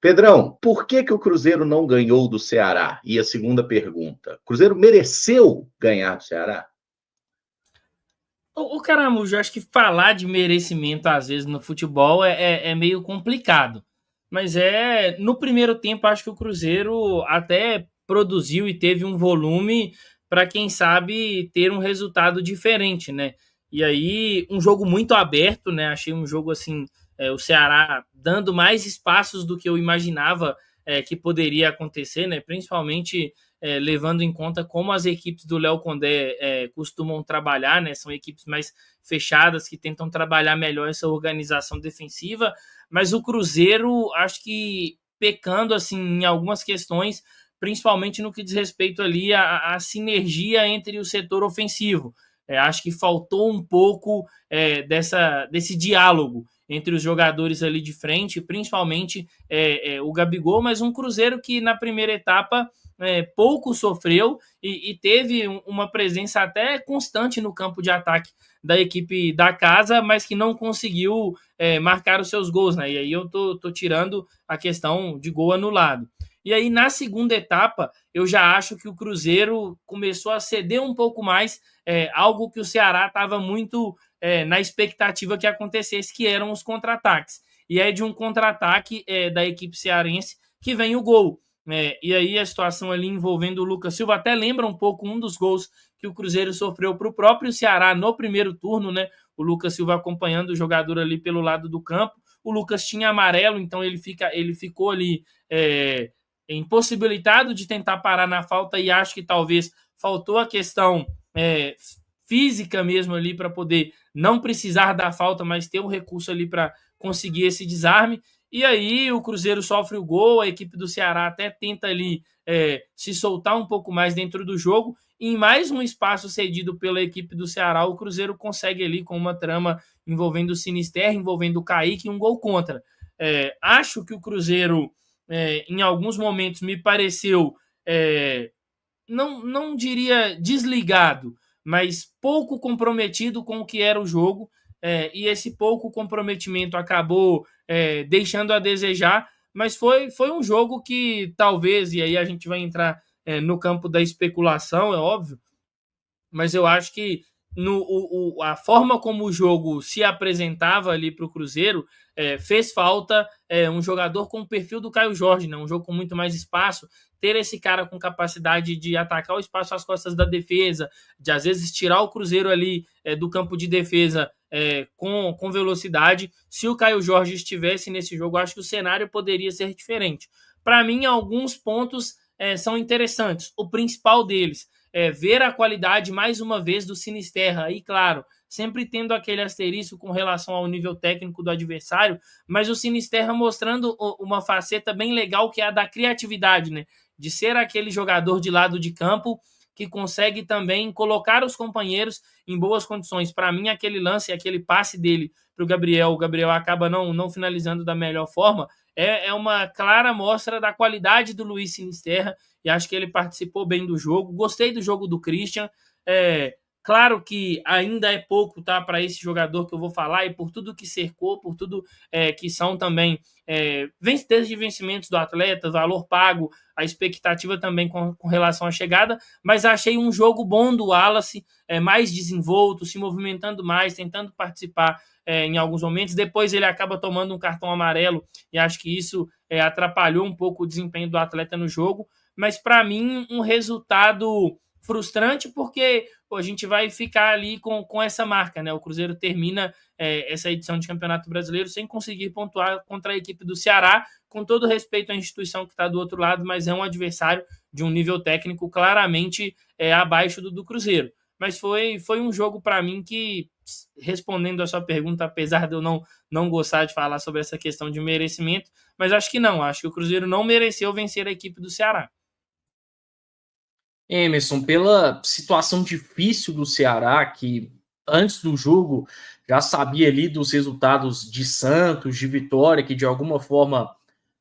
Pedrão, por que o Cruzeiro não ganhou do Ceará? E a segunda pergunta: o Cruzeiro mereceu ganhar do Ceará? O Caramujo, eu acho que falar de merecimento, às vezes, no futebol é meio complicado. Mas no primeiro tempo, acho que o Cruzeiro até produziu e teve um volume para, quem sabe, ter um resultado diferente, né? E aí, um jogo muito aberto, né? Achei um jogo assim, o Ceará dando mais espaços do que eu imaginava que poderia acontecer, né? Principalmente levando em conta como as equipes do Léo Condé costumam trabalhar, né? São equipes mais fechadas que tentam trabalhar melhor essa organização defensiva, mas o Cruzeiro acho que pecando assim em algumas questões, principalmente no que diz respeito ali à sinergia entre o setor ofensivo. Acho que faltou um pouco desse diálogo entre os jogadores ali de frente, principalmente o Gabigol, mas um Cruzeiro que na primeira etapa pouco sofreu e teve uma presença até constante no campo de ataque da equipe da casa, mas que não conseguiu marcar os seus gols, né? E aí eu tô tirando a questão de gol anulado. E aí, na segunda etapa, eu já acho que o Cruzeiro começou a ceder um pouco mais, algo que o Ceará estava muito na expectativa que acontecesse, que eram os contra-ataques. E é de um contra-ataque da equipe cearense que vem o gol. E aí a situação ali envolvendo o Lucas Silva até lembra um pouco um dos gols que o Cruzeiro sofreu para o próprio Ceará no primeiro turno, né? O Lucas Silva acompanhando o jogador ali pelo lado do campo. O Lucas tinha amarelo, então ele ficou ali impossibilitado de tentar parar na falta e acho que talvez faltou a questão física mesmo ali para poder não precisar da falta, mas ter um recurso ali para conseguir esse desarme. E aí o Cruzeiro sofre o gol, a equipe do Ceará até tenta ali se soltar um pouco mais dentro do jogo. E em mais um espaço cedido pela equipe do Ceará, o Cruzeiro consegue ali com uma trama envolvendo o Sinisterra, envolvendo o Kaique e um gol contra. Acho que o Cruzeiro, em alguns momentos, me pareceu, não diria desligado, mas pouco comprometido com o que era o jogo. E esse pouco comprometimento acabou deixando a desejar, mas foi um jogo que talvez, e aí a gente vai entrar no campo da especulação, é óbvio, mas eu acho que a forma como o jogo se apresentava ali para o Cruzeiro fez falta um jogador com o perfil do Caio Jorge, né? Um jogo com muito mais espaço, ter esse cara com capacidade de atacar o espaço às costas da defesa, de às vezes tirar o Cruzeiro ali do campo de defesa com velocidade. Se o Caio Jorge estivesse nesse jogo, acho que o cenário poderia ser diferente. Para mim, alguns pontos são interessantes. O principal deles ver a qualidade, mais uma vez, do Sinisterra. E, claro, sempre tendo aquele asterisco com relação ao nível técnico do adversário, mas o Sinisterra mostrando uma faceta bem legal, que é a da criatividade, né? De ser aquele jogador de lado de campo que consegue também colocar os companheiros em boas condições. Para mim, aquele lance, aquele passe dele para o Gabriel acaba não finalizando da melhor forma, é uma clara mostra da qualidade do Luiz Sinisterra, e acho que ele participou bem do jogo. Gostei do jogo do Christian. Claro que ainda é pouco, tá, para esse jogador que eu vou falar, e por tudo que cercou, por tudo que são também desde vencimentos do atleta, valor pago, a expectativa também com relação à chegada, mas achei um jogo bom do Wallace, mais desenvolto, se movimentando mais, tentando participar em alguns momentos. Depois ele acaba tomando um cartão amarelo e acho que isso atrapalhou um pouco o desempenho do atleta no jogo, mas para mim um resultado frustrante, porque a gente vai ficar ali com essa marca, né? O Cruzeiro termina essa edição de Campeonato Brasileiro sem conseguir pontuar contra a equipe do Ceará, com todo respeito à instituição que está do outro lado, mas é um adversário de um nível técnico claramente abaixo do Cruzeiro. Mas foi um jogo para mim que, respondendo a sua pergunta, apesar de eu não gostar de falar sobre essa questão de merecimento, mas acho que não, acho que o Cruzeiro não mereceu vencer a equipe do Ceará. Emerson, pela situação difícil do Ceará, que antes do jogo já sabia ali dos resultados de Santos, de Vitória, que de alguma forma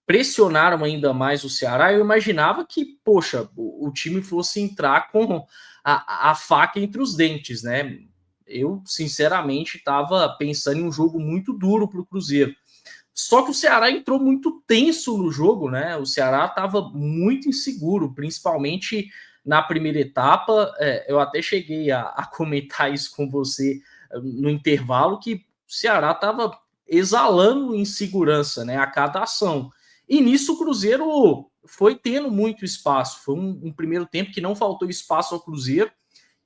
pressionaram ainda mais o Ceará, eu imaginava que, poxa, o time fosse entrar com a faca entre os dentes, né? Eu, sinceramente, estava pensando em um jogo muito duro para o Cruzeiro. O Só que o Ceará entrou muito tenso no jogo, né? O Ceará estava muito inseguro, principalmente na primeira etapa. Eu até cheguei a comentar isso com você no intervalo, que o Ceará estava exalando insegurança, né, a cada ação. E nisso o Cruzeiro foi tendo muito espaço. Foi um primeiro tempo que não faltou espaço ao Cruzeiro.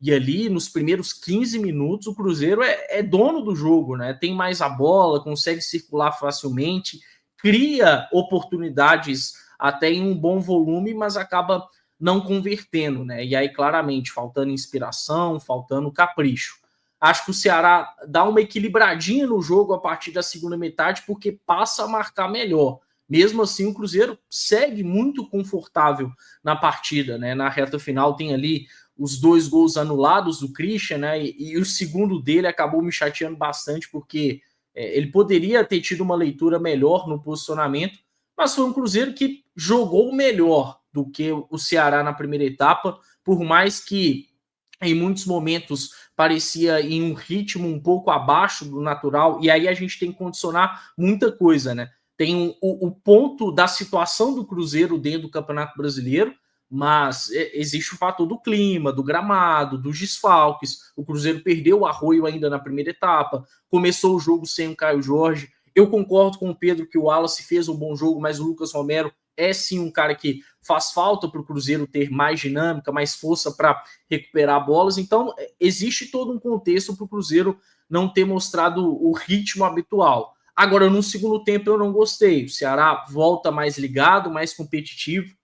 E ali, nos primeiros 15 minutos, o Cruzeiro é dono do jogo, né? Tem mais a bola, consegue circular facilmente, cria oportunidades até em um bom volume, mas acaba não convertendo, né? E aí, claramente, faltando inspiração, faltando capricho. Acho que o Ceará dá uma equilibradinha no jogo a partir da segunda metade, porque passa a marcar melhor. Mesmo assim, o Cruzeiro segue muito confortável na partida, né? Na reta final tem ali os 2 gols anulados do Christian, né? E o segundo dele acabou me chateando bastante, porque ele poderia ter tido uma leitura melhor no posicionamento, mas foi um Cruzeiro que jogou melhor do que o Ceará na primeira etapa, por mais que em muitos momentos parecia em um ritmo um pouco abaixo do natural, e aí a gente tem que condicionar muita coisa, né? Tem o ponto da situação do Cruzeiro dentro do Campeonato Brasileiro, mas existe o fator do clima, do gramado, dos desfalques. O Cruzeiro perdeu o Arroio ainda na primeira etapa, começou o jogo sem o Caio Jorge. Eu concordo com o Pedro que o Wallace fez um bom jogo, mas o Lucas Romero é sim um cara que faz falta para o Cruzeiro ter mais dinâmica, mais força para recuperar bolas. Então, existe todo um contexto para o Cruzeiro não ter mostrado o ritmo habitual. Agora, no segundo tempo, eu não gostei. O Ceará volta mais ligado, mais competitivo.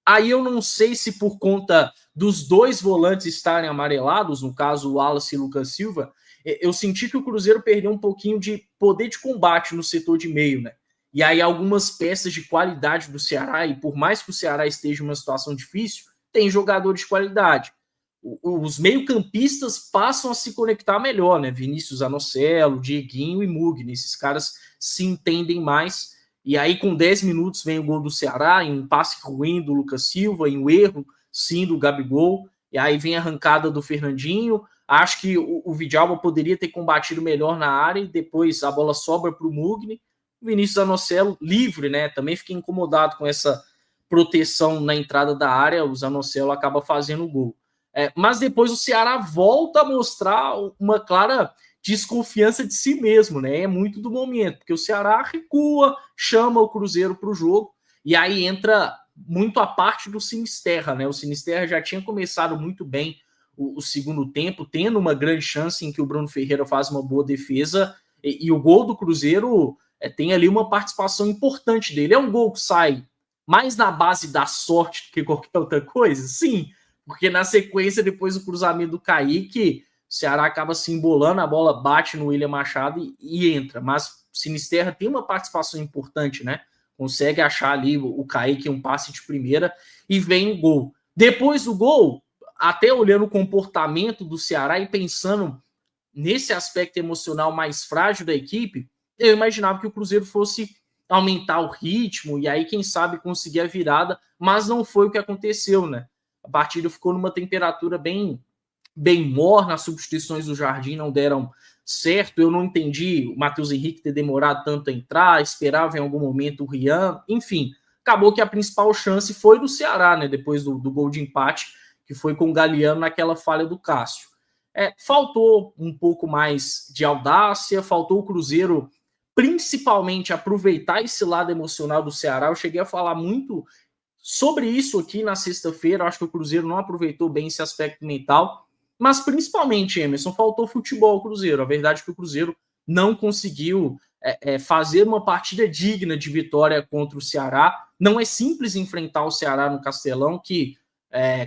Aí eu não sei se por conta dos 2 volantes estarem amarelados, no caso o Wallace e o Lucas Silva, eu senti que o Cruzeiro perdeu um pouquinho de poder de combate no setor de meio, né? E aí algumas peças de qualidade do Ceará, e por mais que o Ceará esteja em uma situação difícil, tem jogadores de qualidade. Os meio-campistas passam a se conectar melhor, né? Vinícius Anocelo, Dieguinho e Mugni, esses caras se entendem mais. E aí, com 10 minutos, vem o gol do Ceará, em um passe ruim do Lucas Silva, em um erro, sim, do Gabigol. E aí vem a arrancada do Fernandinho. Acho que o Vidalba poderia ter combatido melhor na área e depois a bola sobra para o Mugni. O Vinícius Anocelo, livre, né? Também fiquei incomodado com essa proteção na entrada da área. O Zanocelo acaba fazendo o gol. Mas depois o Ceará volta a mostrar uma clara desconfiança de si mesmo, né? É muito do momento, porque o Ceará recua, chama o Cruzeiro para o jogo, e aí entra muito a parte do Sinisterra, né? O Sinisterra já tinha começado muito bem o segundo tempo, tendo uma grande chance em que o Bruno Ferreira faz uma boa defesa, e o gol do Cruzeiro tem ali uma participação importante dele. É um gol que sai mais na base da sorte do que qualquer outra coisa? Sim, porque na sequência, depois do cruzamento do Kaique, o Ceará acaba se embolando, a bola bate no William Machado e entra. Mas o Sinisterra tem uma participação importante, né? Consegue achar ali o Kaique, um passe de primeira, e vem o gol. Depois do gol, até olhando o comportamento do Ceará e pensando nesse aspecto emocional mais frágil da equipe, eu imaginava que o Cruzeiro fosse aumentar o ritmo e aí, quem sabe, conseguir a virada, mas não foi o que aconteceu, né? A partida ficou numa temperatura bem morna, as substituições do Jardim não deram certo, eu não entendi o Matheus Henrique ter demorado tanto a entrar, esperava em algum momento o Rian, enfim, acabou que a principal chance foi do Ceará, né, depois do gol de empate, que foi com o Galeano naquela falha do Cássio. Faltou um pouco mais de audácia, faltou o Cruzeiro principalmente aproveitar esse lado emocional do Ceará. Eu cheguei a falar muito sobre isso aqui na sexta-feira, acho que o Cruzeiro não aproveitou bem esse aspecto mental, mas principalmente, Emerson, faltou futebol ao Cruzeiro. A verdade é que o Cruzeiro não conseguiu fazer uma partida digna de vitória contra o Ceará. Não é simples enfrentar o Ceará no Castelão, que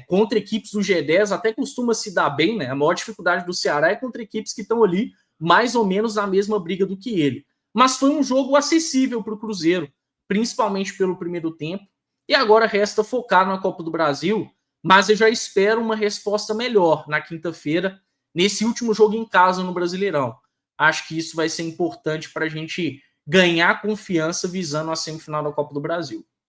contra equipes do G10 até costuma se dar bem, né? A maior dificuldade do Ceará é contra equipes que estão ali mais ou menos na mesma briga do que ele. Mas foi um jogo acessível para o Cruzeiro, principalmente pelo primeiro tempo. E agora resta focar na Copa do Brasil, mas eu já espero uma resposta melhor na quinta-feira, nesse último jogo em casa no Brasileirão. Acho que isso vai ser importante para a gente ganhar confiança visando a semifinal da Copa do Brasil.